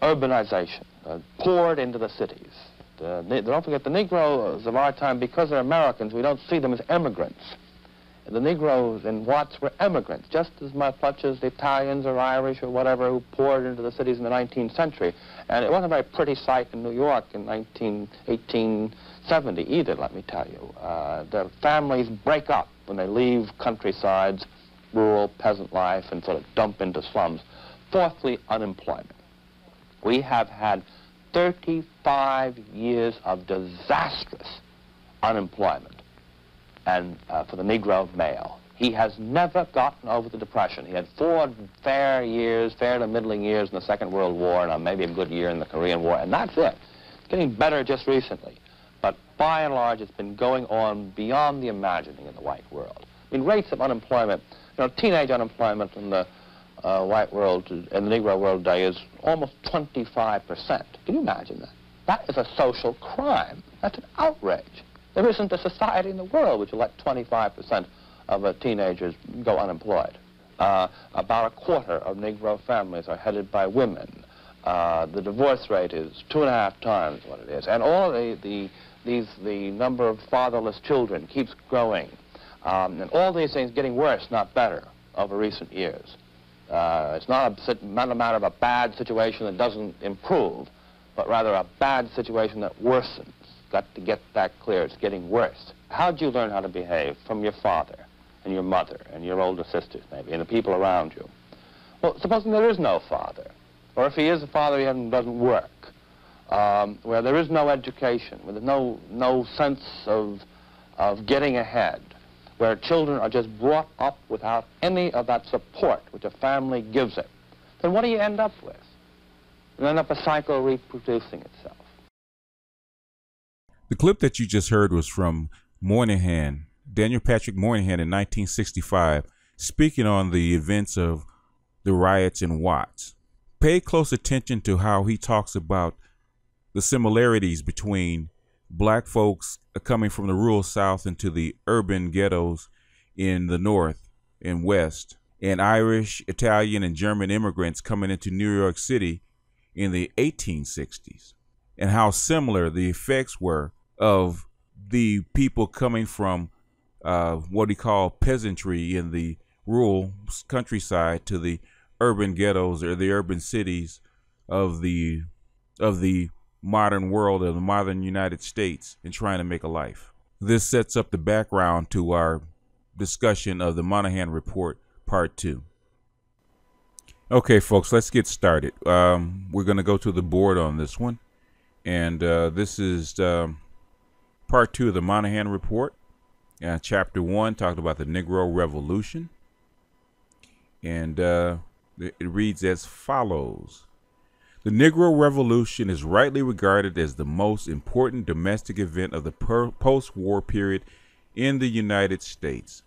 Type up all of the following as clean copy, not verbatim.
urbanization, poured into the cities. Don't forget, the Negroes of our time, because they're Americans, we don't see them as immigrants. The Negroes in Watts were immigrants, just as much as the Italians or Irish or whatever who poured into the cities in the 19th century. And it wasn't a very pretty sight in New York in 1870 either, let me tell you. The families break up when they leave countrysides, rural peasant life, and sort of dump into slums. Fourthly, unemployment. We have had 35 years of disastrous unemployment. And for the Negro male, he has never gotten over the Depression. He had 4 fair to middling years in the Second World War, and maybe a good year in the Korean War, and that's it. It's getting better just recently. But by and large, it's been going on beyond the imagining in the white world. I mean, rates of unemployment, teenage unemployment in the white world, in the Negro world today, is almost 25%. Can you imagine that? That is a social crime. That's an outrage. There isn't a society in the world which will let 25% of teenagers go unemployed. About a quarter of Negro families are headed by women. The divorce rate is 2.5 times what it is. And all the number of fatherless children keeps growing. And all these things getting worse, not better, over recent years. It's not a matter of a bad situation that doesn't improve, but rather a bad situation that worsens. Got to get that clear. It's getting worse. How'd you learn how to behave? From your father and your mother and your older sisters, maybe, and the people around you. Well, supposing there is no father, or if he is a father, he doesn't work, where there is no education, where there's no sense of getting ahead, where children are just brought up without any of that support which a family gives it, then what do you end up with? You end up a cycle reproducing itself. The clip that you just heard was from Moynihan, Daniel Patrick Moynihan, in 1965, speaking on the events of the riots in Watts. Pay close attention to how he talks about the similarities between black folks coming from the rural South into the urban ghettos in the North and West, and Irish, Italian, and German immigrants coming into New York City in the 1860s, and how similar the effects were of the people coming from what he called peasantry in the rural countryside to the urban ghettos or the urban cities of the modern world, of the modern United States, in trying to make a life. This sets up the background to our discussion of the Moynihan Report, Part 2. Okay, folks, let's get started. We're going to go to the board on this one. And this is Part 2 of the Moynihan Report. Chapter 1 talked about the Negro Revolution. And it reads as follows. The Negro Revolution is rightly regarded as the most important domestic event of the post-war period in the United States.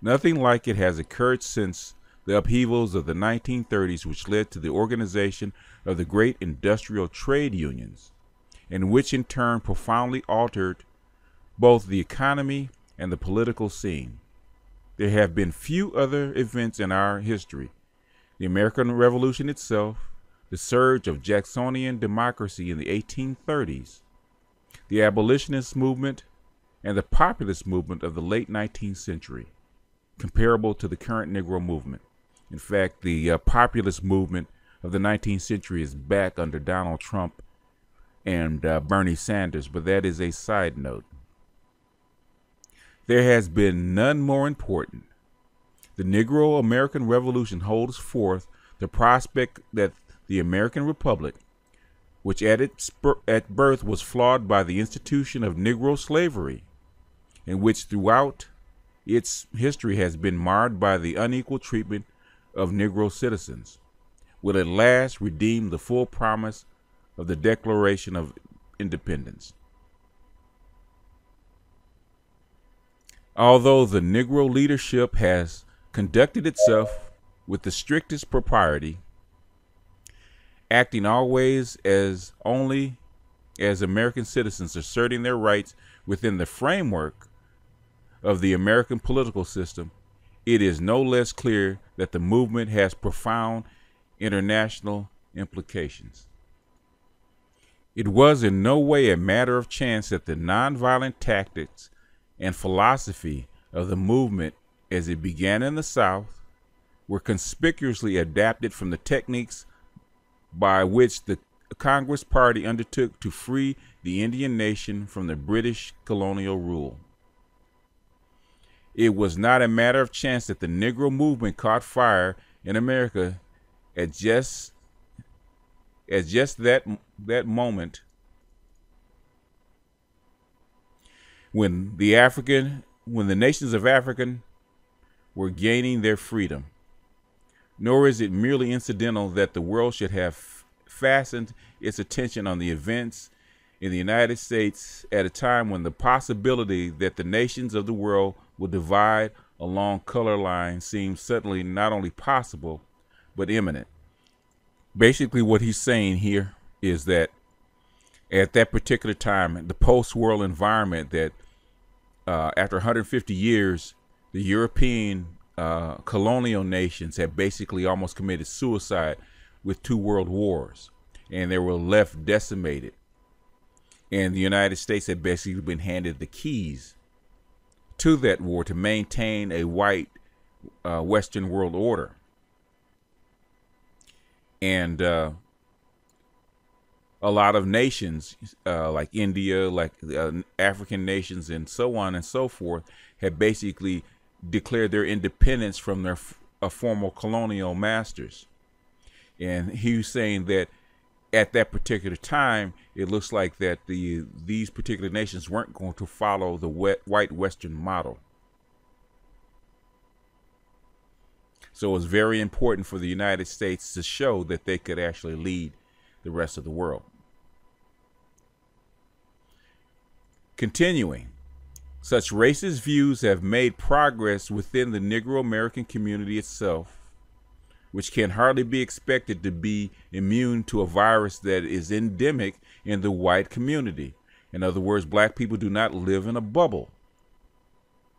Nothing like it has occurred since the upheavals of the 1930s, which led to the organization of the great industrial trade unions, and which in turn profoundly altered both the economy and the political scene. There have been few other events in our history: the American Revolution itself, the surge of Jacksonian democracy in the 1830s, the abolitionist movement, and the populist movement of the late 19th century, comparable to the current Negro movement. In fact, the populist movement of the 19th century is back under Donald Trump and Bernie Sanders, but that is a side note. There has been none more important. The Negro American Revolution holds forth the prospect that the American Republic, which at birth was flawed by the institution of Negro slavery, and which throughout its history has been marred by the unequal treatment of Negro citizens, will at last redeem the full promise of the Declaration of Independence. Although the Negro leadership has conducted itself with the strictest propriety, acting always as only as American citizens asserting their rights within the framework of the American political system, it is no less clear that the movement has profound international implications. It was in no way a matter of chance that the nonviolent tactics and philosophy of the movement as it began in the South were conspicuously adapted from the techniques by which the Congress Party undertook to free the Indian nation from the British colonial rule. It was not a matter of chance that the Negro movement caught fire in America at just that moment when the nations of Africa were gaining their freedom. Nor is it merely incidental that the world should have fastened its attention on the events in the United States at a time when the possibility that the nations of the world will divide along color lines seems suddenly not only possible, but imminent. Basically, what he's saying here is that at that particular time, the post-war environment, that after 150 years, the European colonial nations had basically almost committed suicide with 2 world wars, and they were left decimated. And the United States had basically been handed the keys to that war to maintain a white Western world order. And a lot of nations, like India, like African nations, and so on and so forth, had basically declared their independence from their former colonial masters. And he was saying that at that particular time, it looks like that these particular nations weren't going to follow the white Western model. So it was very important for the United States to show that they could actually lead the rest of the world. Continuing, such racist views have made progress within the Negro American community itself, which can hardly be expected to be immune to a virus that is endemic in the white community. In other words, black people do not live in a bubble.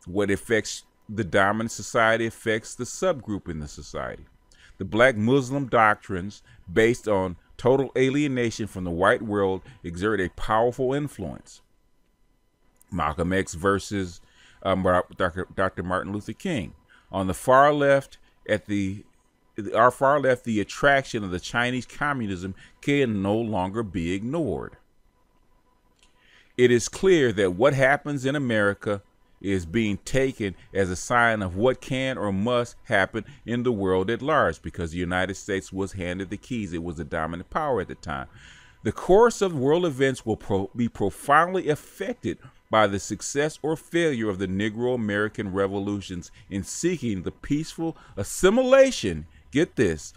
What affects the dominant society affects the subgroup in the society. The black Muslim doctrines, based on total alienation from the white world, exert a powerful influence. Malcolm X versus Dr. Martin Luther King. On the far left, the attraction of the Chinese communism can no longer be ignored. It is clear that what happens in America is being taken as a sign of what can or must happen in the world at large, because the United States was handed the keys. It was the dominant power at the time. The course of world events will be profoundly affected by the success or failure of the Negro American revolutions in seeking the peaceful assimilation, get this,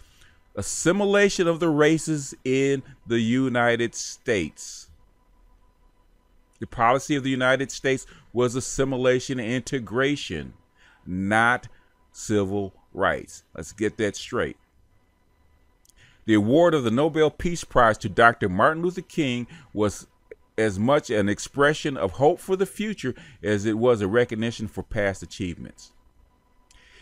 assimilation of the races in the United States. The policy of the United States was assimilation and integration, not civil rights. Let's get that straight. The award of the Nobel Peace Prize to Dr. Martin Luther King was as much an expression of hope for the future as it was a recognition for past achievements.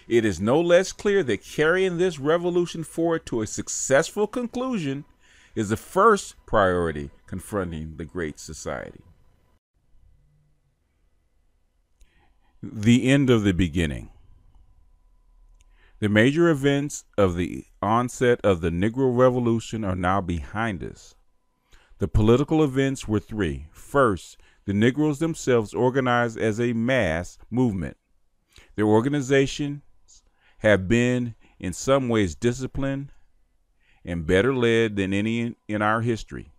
It is no less clear that carrying this revolution forward to a successful conclusion is the first priority confronting the Great Society. The end of the beginning. The major events of the onset of the Negro Revolution are now behind us. The political events were 3. First, the Negroes themselves organized as a mass movement. Their organizations have been in some ways disciplined and better led than any in our history.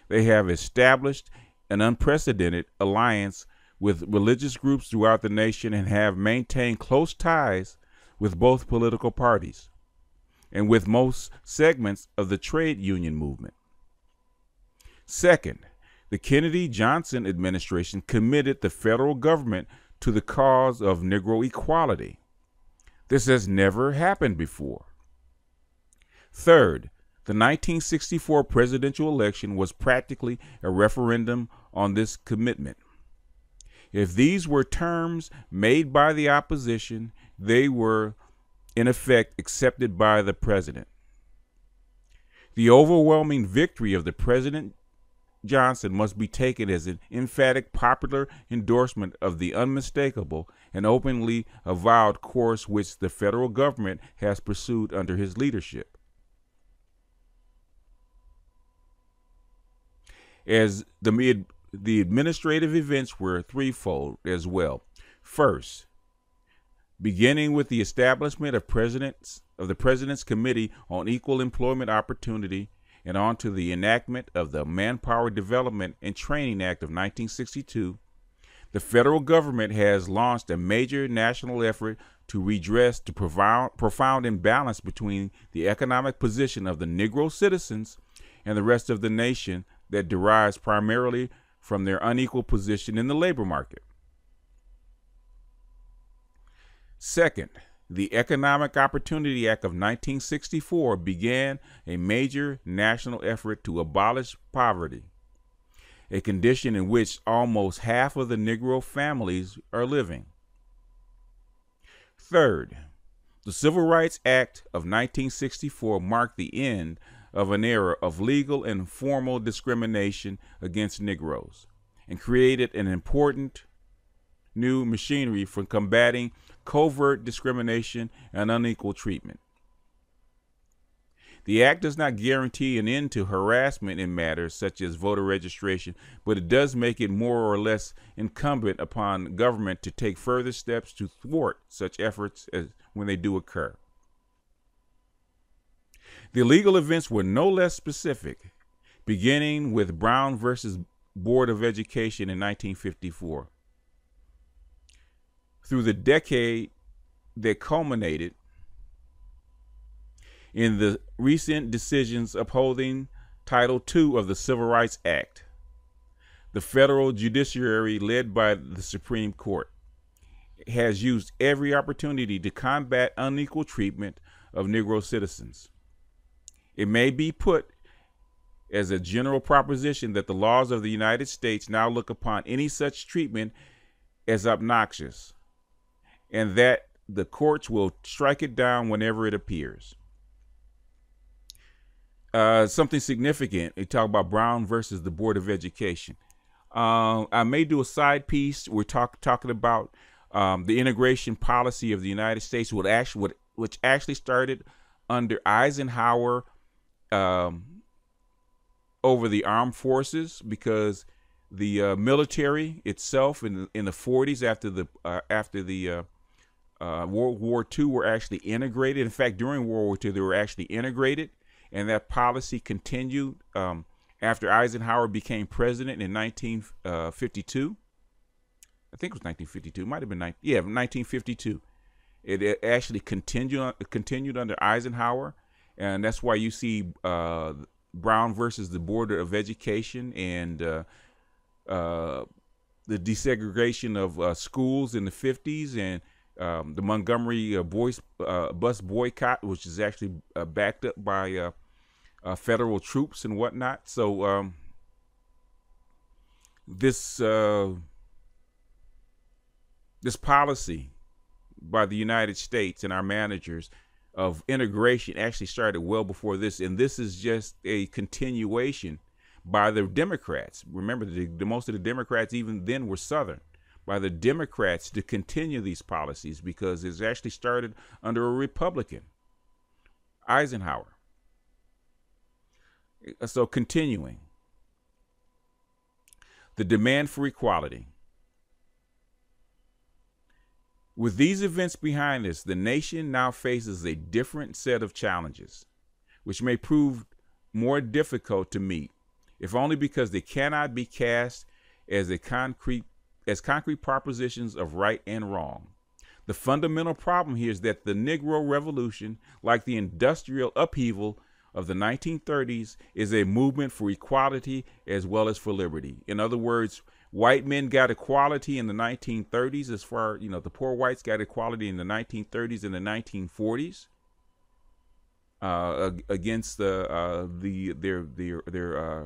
They have established an unprecedented alliance with religious groups throughout the nation and have maintained close ties with both political parties and with most segments of the trade union movement. Second, the Kennedy-Johnson administration committed the federal government to the cause of Negro equality. This has never happened before. Third, the 1964 presidential election was practically a referendum on this commitment. If these were terms made by the opposition, they were, in effect, accepted by the president. The overwhelming victory of the President Johnson must be taken as an emphatic popular endorsement of the unmistakable and openly avowed course which the federal government has pursued under his leadership. As the administrative events were threefold as well. First, beginning with the establishment of the President's Committee on Equal Employment Opportunity and on to the enactment of the Manpower Development and Training Act of 1962, the federal government has launched a major national effort to redress the profound imbalance between the economic position of the Negro citizens and the rest of the nation that derives primarily from their unequal position in the labor market. Second, the Economic Opportunity Act of 1964 began a major national effort to abolish poverty, a condition in which almost half of the Negro families are living. Third, the Civil Rights Act of 1964 marked the end of an era of legal and formal discrimination against Negroes and created an important new machinery for combating covert discrimination and unequal treatment. The act does not guarantee an end to harassment in matters such as voter registration, but it does make it more or less incumbent upon government to take further steps to thwart such efforts as when they do occur. The legal events were no less specific, beginning with Brown versus Board of Education in 1954. Through the decade that culminated in the recent decisions upholding Title II of the Civil Rights Act, the federal judiciary, led by the Supreme Court, has used every opportunity to combat unequal treatment of Negro citizens. It may be put as a general proposition that the laws of the United States now look upon any such treatment as obnoxious, and that the courts will strike it down whenever it appears. Something significant, we talk about Brown versus the Board of Education. I may do a side piece. We're talking about the integration policy of the United States, which actually started under Eisenhower over the armed forces, because the military itself in the 40s after the World War II were actually integrated. In fact, during World War II, they were actually integrated, and that policy continued after Eisenhower became president in 1952. I think it was 1952. It might have been 1952. It actually continued under Eisenhower, and that's why you see Brown versus the Board of Education and the desegregation of schools in the 50s, and the Montgomery bus boycott, which is actually backed up by federal troops and whatnot. So this policy by the United States and our managers of integration actually started well before this, and this is just a continuation by the Democrats. Remember, the most of the Democrats even then were Southern. By the Democrats to continue these policies, because it's actually started under a Republican, Eisenhower. So continuing, the demand for equality. With these events behind us, the nation now faces a different set of challenges, which may prove more difficult to meet, if only because they cannot be cast as concrete propositions of right and wrong. The fundamental problem here is that the Negro Revolution, like the industrial upheaval of the 1930s, is a movement for equality as well as for liberty. In other words, white men got equality in the 1930s, as far, the poor whites got equality in the 1930s and the 1940s against their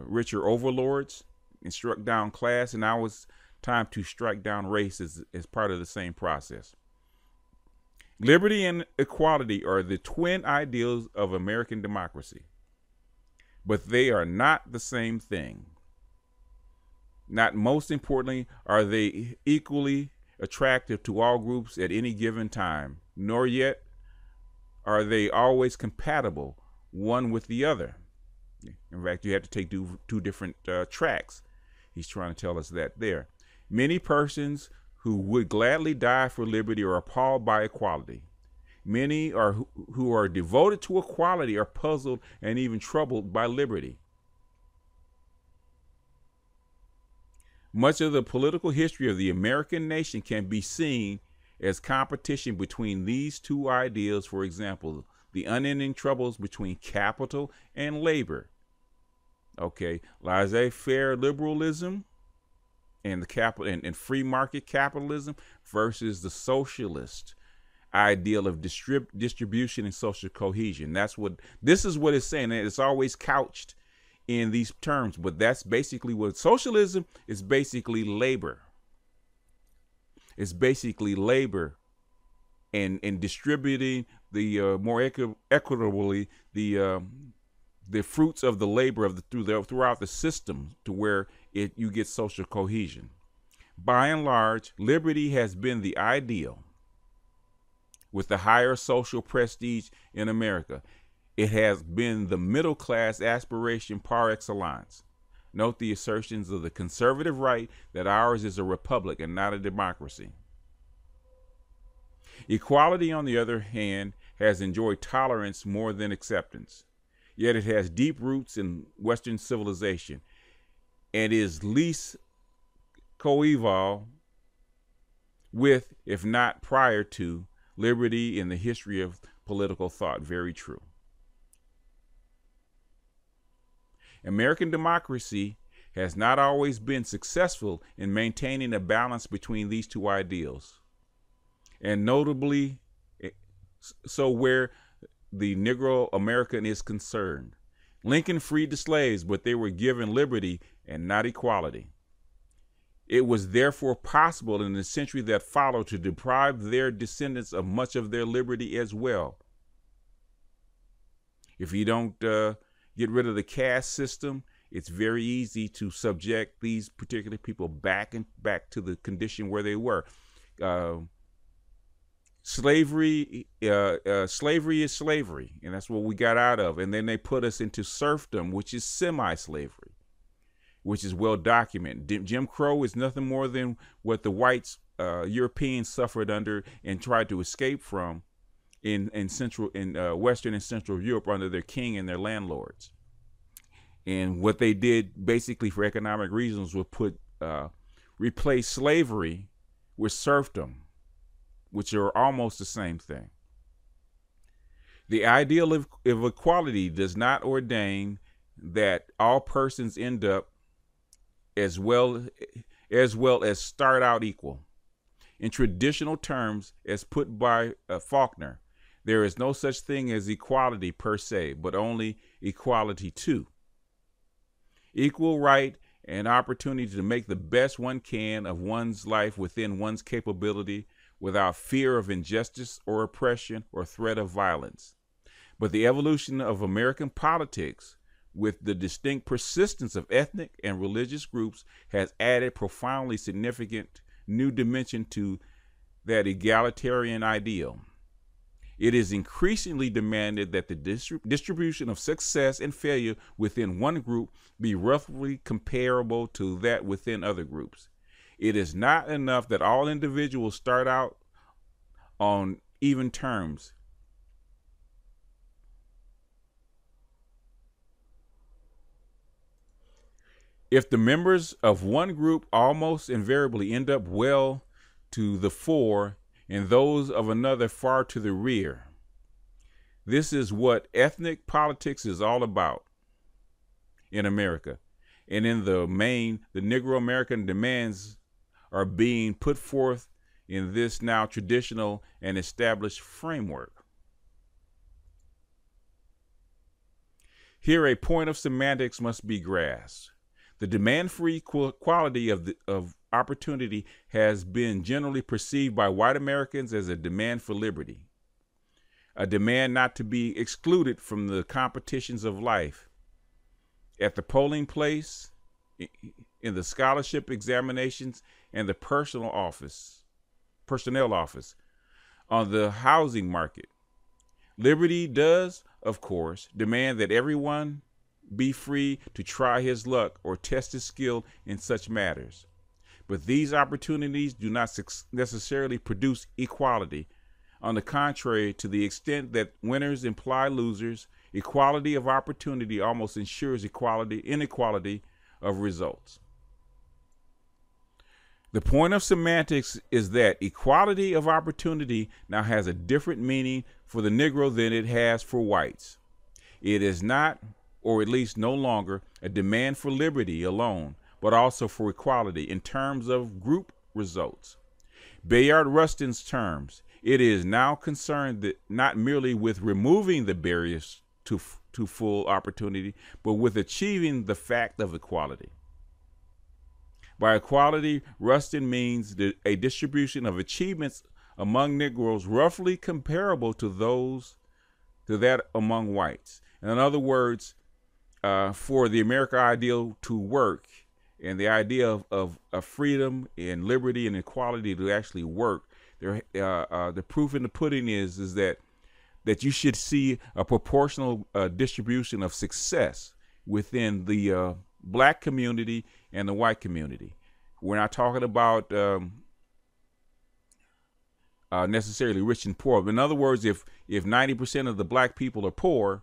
richer overlords, and struck down class, and now it's time to strike down race as part of the same process. Liberty and equality are the twin ideals of American democracy. but they are not the same thing. Not most importantly, are they equally attractive to all groups at any given time, nor yet are they always compatible one with the other. In fact, you have to take two different tracks. He's trying to tell us that there. Many persons who would gladly die for liberty are appalled by equality. Many who are devoted to equality are puzzled and even troubled by liberty. Much of the political history of the American nation can be seen as competition between these two ideals. For example, the unending troubles between capital and labor. Okay, laissez-faire liberalism and the capital and free market capitalism versus the socialist ideal of distribution and social cohesion. This is what it's saying, and it's always couched in these terms, but that's basically what socialism is. Basically labor. It's basically labor and distributing the more equitably the fruits of the labor throughout the system to where you get social cohesion. By and large, liberty has been the ideal with the higher social prestige in America. It has been the middle class aspiration par excellence. Note the assertions of the conservative right that ours is a republic and not a democracy. Equality, on the other hand, has enjoyed tolerance more than acceptance. Yet it has deep roots in Western civilization and is least coeval with, if not prior to, liberty in the history of political thought. Very true. American democracy has not always been successful in maintaining a balance between these two ideals, and notably so where the Negro American is concerned. Lincoln freed the slaves, but they were given liberty and not equality. It was therefore possible in the century that followed to deprive their descendants of much of their liberty as well. If you don't get rid of the caste system, it's very easy to subject these particular people back to the condition where they were. Slavery is slavery, and that's what we got out of. And then they put us into serfdom, which is semi-slavery, which is well documented. Jim Crow is nothing more than what the whites, Europeans, suffered under and tried to escape from in Western and Central Europe under their king and their landlords. And what they did basically for economic reasons was replace slavery with serfdom, which are almost the same thing. The ideal of equality does not ordain that all persons end up as well as start out equal. In traditional terms, as put by Faulkner, there is no such thing as equality per se, but only equality to. Equal right and opportunity to make the best one can of one's life within one's capability, without fear of injustice or oppression or threat of violence. But the evolution of American politics, with the distinct persistence of ethnic and religious groups, has added profoundly significant new dimension to that egalitarian ideal. It is increasingly demanded that the distribution of success and failure within one group be roughly comparable to that within other groups. It is not enough that all individuals start out on even terms. If the members of one group almost invariably end up well to the fore and those of another far to the rear, this is what ethnic politics is all about in America. And in the main, the Negro American demands are being put forth in this now traditional and established framework. Here, a point of semantics must be grasped. The demand for equality of opportunity has been generally perceived by white Americans as a demand for liberty, a demand not to be excluded from the competitions of life. at the polling place, in the scholarship examinations, and the personnel office, on the housing market. Liberty does, of course, demand that everyone be free to try his luck or test his skill in such matters. But these opportunities do not necessarily produce equality. On the contrary, to the extent that winners imply losers, equality of opportunity almost ensures inequality of results. The point of semantics is that equality of opportunity now has a different meaning for the Negro than it has for whites. It is not, or at least no longer, a demand for liberty alone, but also for equality in terms of group results. Bayard Rustin's terms, it is now concerned that not merely with removing the barriers to full opportunity, but with achieving the fact of equality. By equality, Rustin means a distribution of achievements among Negroes roughly comparable to that among whites. In other words, for the American ideal to work and the idea of freedom and liberty and equality to actually work, the proof in the pudding is that you should see a proportional distribution of success within the black community and the white community. We're not talking about necessarily rich and poor. But in other words, if 90% of the black people are poor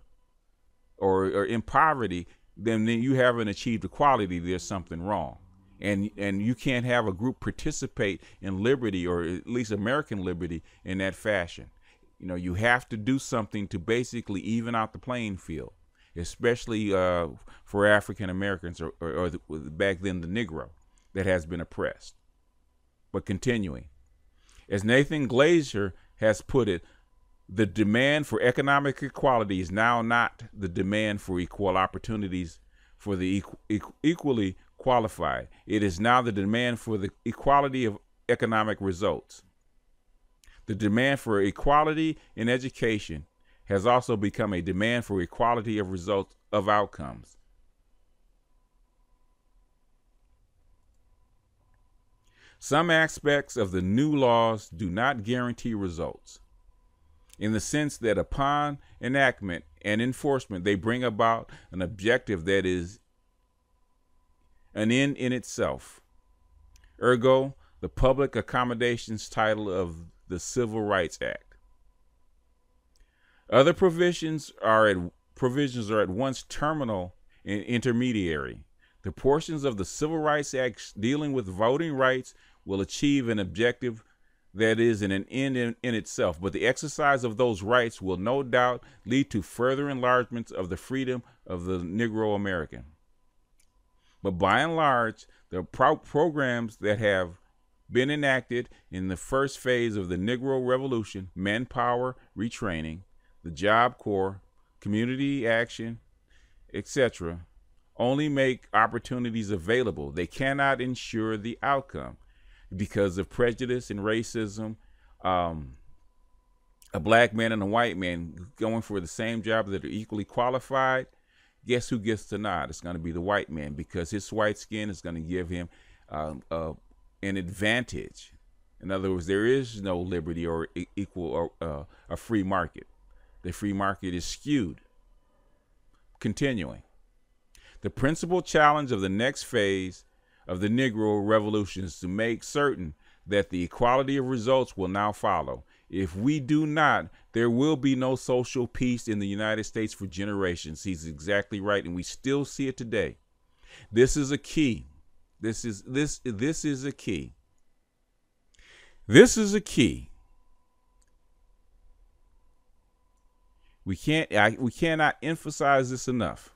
or in poverty, then you haven't achieved equality. There's something wrong. And you can't have a group participate in liberty, or at least American liberty, in that fashion. You know, you have to do something to basically even out the playing field, especially for African Americans or back then the Negro that has been oppressed. But continuing, as Nathan Glazer has put it, the demand for economic equality is now not the demand for equal opportunities for the equally qualified. It is now the demand for the equality of economic results. The demand for equality in education has also become a demand for equality of results of outcomes. Some aspects of the new laws do not guarantee results, in the sense that upon enactment and enforcement, they bring about an objective that is an end in itself. Ergo, the public accommodations title of the Civil Rights Act. Other provisions are at once terminal and intermediary. The portions of the Civil Rights Act dealing with voting rights will achieve an objective that is an end in itself, but the exercise of those rights will no doubt lead to further enlargements of the freedom of the Negro American. But by and large, the programs that have been enacted in the first phase of the Negro Revolution, manpower retraining, the Job Corps, community action, etc., only make opportunities available. They cannot ensure the outcome because of prejudice and racism. A black man and a white man going for the same job that are equally qualified, guess who gets the nod? It's going to be the white man, because his white skin is going to give him an advantage. In other words, there is no liberty or equal or a free market. The free market is skewed. Continuing. The principal challenge of the next phase of the Negro Revolution is to make certain that the equality of results will now follow. If we do not, there will be no social peace in the United States for generations. He's exactly right, and we still see it today. This is a key. This is a key. This is a key. We cannot emphasize this enough.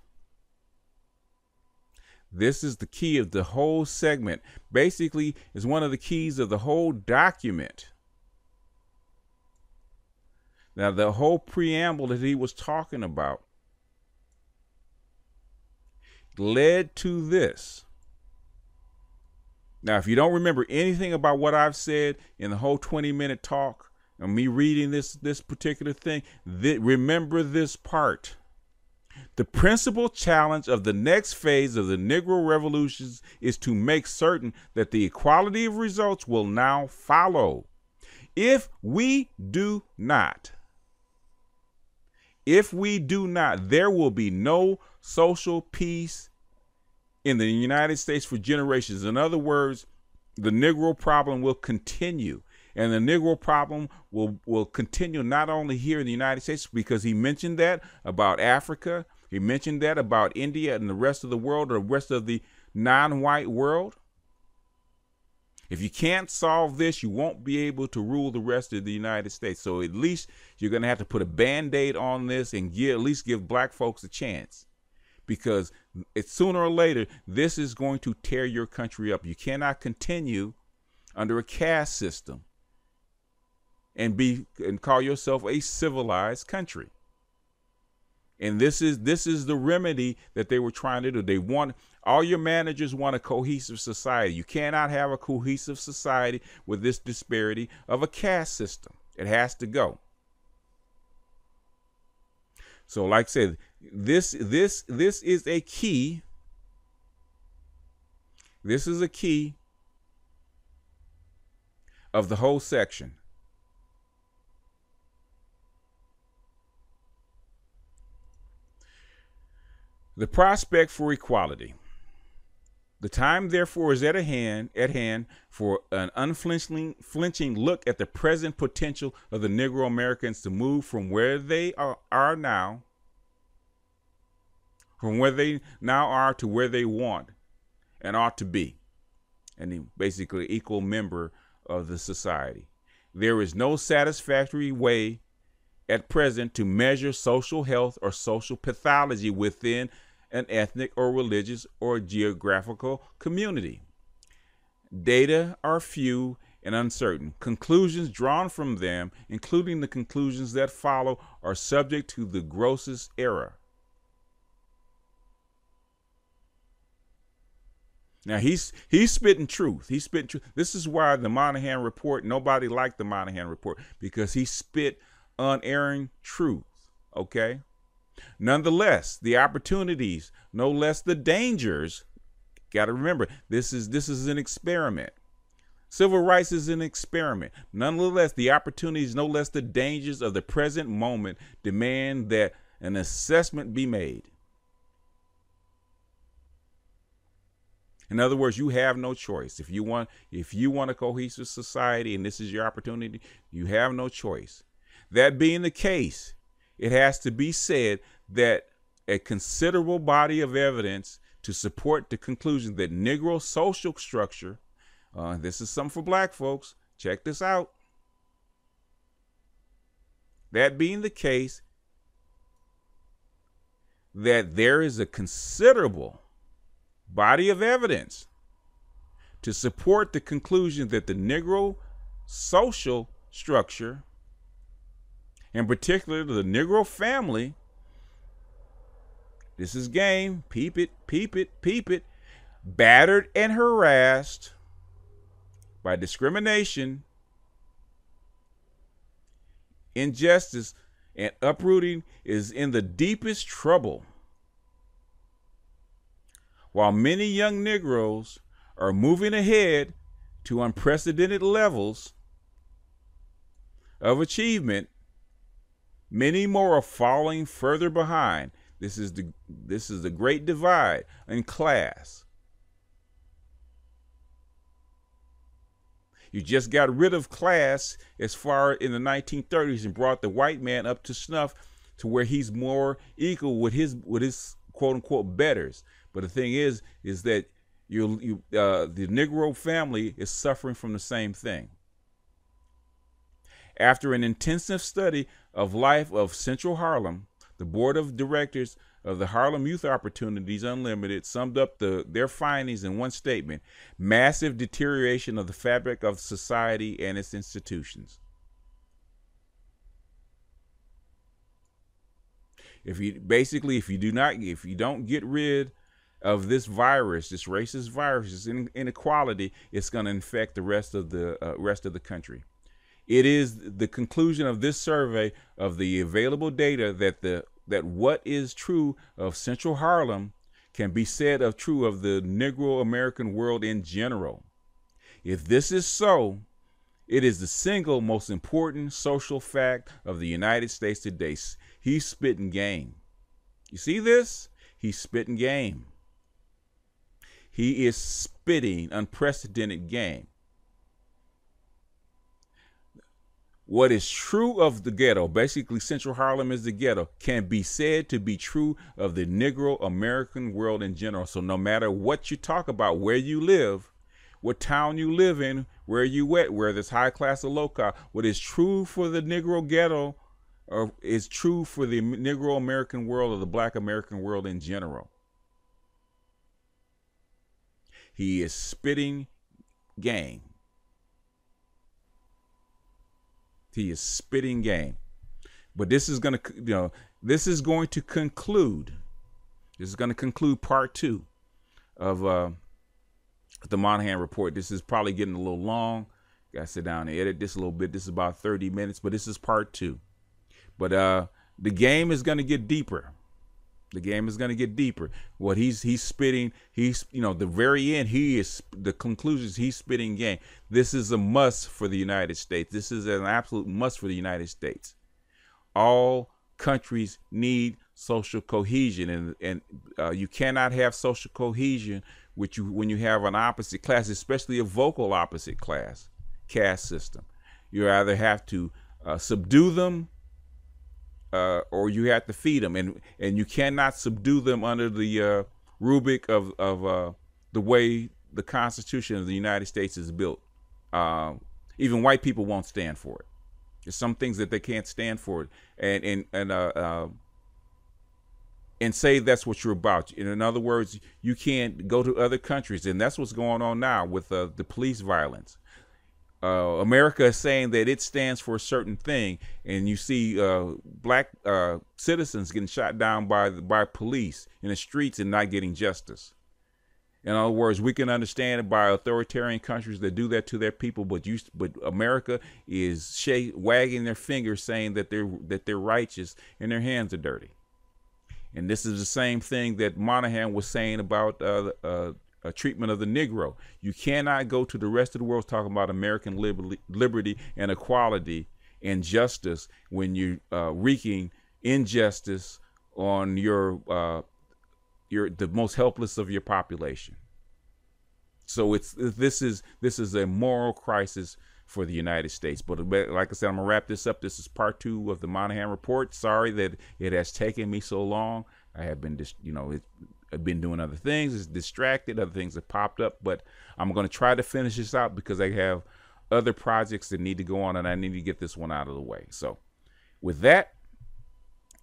This is the key of the whole segment. Basically, is one of the keys of the whole document. Now, the whole preamble that he was talking about led to this. Now, if you don't remember anything about what I've said in the whole 20-minute talk, and me reading this particular thing, remember this part. The principal challenge of the next phase of the Negro revolutions is to make certain that the equality of results will now follow. If we do not, there will be no social peace in the United States for generations. In other words, the Negro problem will continue. And the Negro problem will continue not only here in the United States, because he mentioned that about Africa, he mentioned that about India and the rest of the world, or the rest of the non-white world. If you can't solve this, you won't be able to rule the rest of the United States. So at least you're going to have to put a Band-Aid on this and at least give black folks a chance. Because it's sooner or later, this is going to tear your country up. You cannot continue under a caste system and call yourself a civilized country. And this is the remedy that they were trying to do. All your managers want a cohesive society. You cannot have a cohesive society with this disparity of a caste system. It has to go. So like I said, this is a key. This is a key of the whole section. The prospect for equality. The time, therefore, is at hand for an unflinching look at the present potential of the Negro Americans to move from where they are now to where they want and ought to be, and basically equal member of the society. There is no satisfactory way at present to measure social health or social pathology within an ethnic or religious or geographical community. Data are few and uncertain. Conclusions drawn from them, including the conclusions that follow, are subject to the grossest error. Now he's spitting truth. He's spitting truth. This is why the Moynihan Report, nobody liked the Moynihan Report, because he spit unerring truth. Okay? Nonetheless, the opportunities, no less the dangers. Got to remember, this is an experiment. Civil rights is an experiment. Nonetheless, the opportunities, no less the dangers of the present moment, demand that an assessment be made. In other words, you have no choice. If you want a cohesive society and this is your opportunity, you have no choice. That being the case, it has to be said that a considerable body of evidence to support the conclusion that Negro social structure, this is something for black folks, check this out. That being the case, that there is a considerable body of evidence to support the conclusion that the Negro social structure, in particular the Negro family, this is game, peep it, peep it, peep it, battered and harassed by discrimination, injustice, and uprooting, is in the deepest trouble. While many young Negroes are moving ahead to unprecedented levels of achievement, many more are falling further behind. This is the great divide in class. You just got rid of class as far in the 1930s and brought the white man up to snuff to where he's more equal with his quote unquote betters. But the thing is that the Negro family is suffering from the same thing. After an intensive study of life of Central Harlem, the board of directors of the Harlem Youth Opportunities Unlimited summed up their findings in one statement: massive deterioration of the fabric of society and its institutions. If you don't get rid of this virus, this racist virus, this inequality, it's going to infect the rest of the country. It is the conclusion of this survey of the available data that the that what is true of Central Harlem can be said of true of the Negro American world in general. If this is so, it is the single most important social fact of the United States today. He's spitting game. You see this? He's spitting game. He is spitting unprecedented game. What is true of the ghetto, basically Central Harlem is the ghetto, can be said to be true of the Negro American world in general. So no matter what you talk about, where you live, what town you live in, where you at, whether it's high class or low class, what is true for the Negro ghetto is true for the Negro American world or the Black American world in general. He is spitting game. He is spitting game. But this is going to, this is going to conclude. This is going to conclude part 2 of the Moynihan Report. This is probably getting a little long. Got to sit down and edit this a little bit. This is about 30 minutes, but this is part 2. But the game is going to get deeper. The game is going to get deeper. What he's spitting, the very end, the conclusions, he's spitting game. This is a must for the United States. This is an absolute must for the United States. All countries need social cohesion, and you cannot have social cohesion when you have an opposite class, especially a vocal opposite class, caste system. You either have to subdue them, or you have to feed them, and you cannot subdue them under the rubric of the way the Constitution of the United States is built. Even white people won't stand for it. There's some things that they can't stand for it, and say that's what you're about. In other words, you can't go to other countries, and that's what's going on now with the police violence. America is saying that it stands for a certain thing, and you see black citizens getting shot down by police in the streets and not getting justice. In other words, we can understand it by authoritarian countries that do that to their people, but America is wagging their fingers, saying that they're righteous and their hands are dirty. And this is the same thing that Moynihan was saying about treatment of the Negro. You cannot go to the rest of the world talking about American liberty and equality and justice when you're wreaking injustice on the most helpless of your population. So this is a moral crisis for the United States. But like I said, I'm gonna wrap this up. This is part 2 of the Moynihan Report. Sorry that it has taken me so long. I have been I've been doing other things. It's distracted. Other things have popped up, but I'm going to try to finish this out because I have other projects that need to go on, and I need to get this one out of the way. So with that,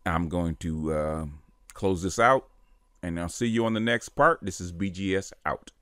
I'm going to close this out, and I'll see you on the next part. This is BGS out.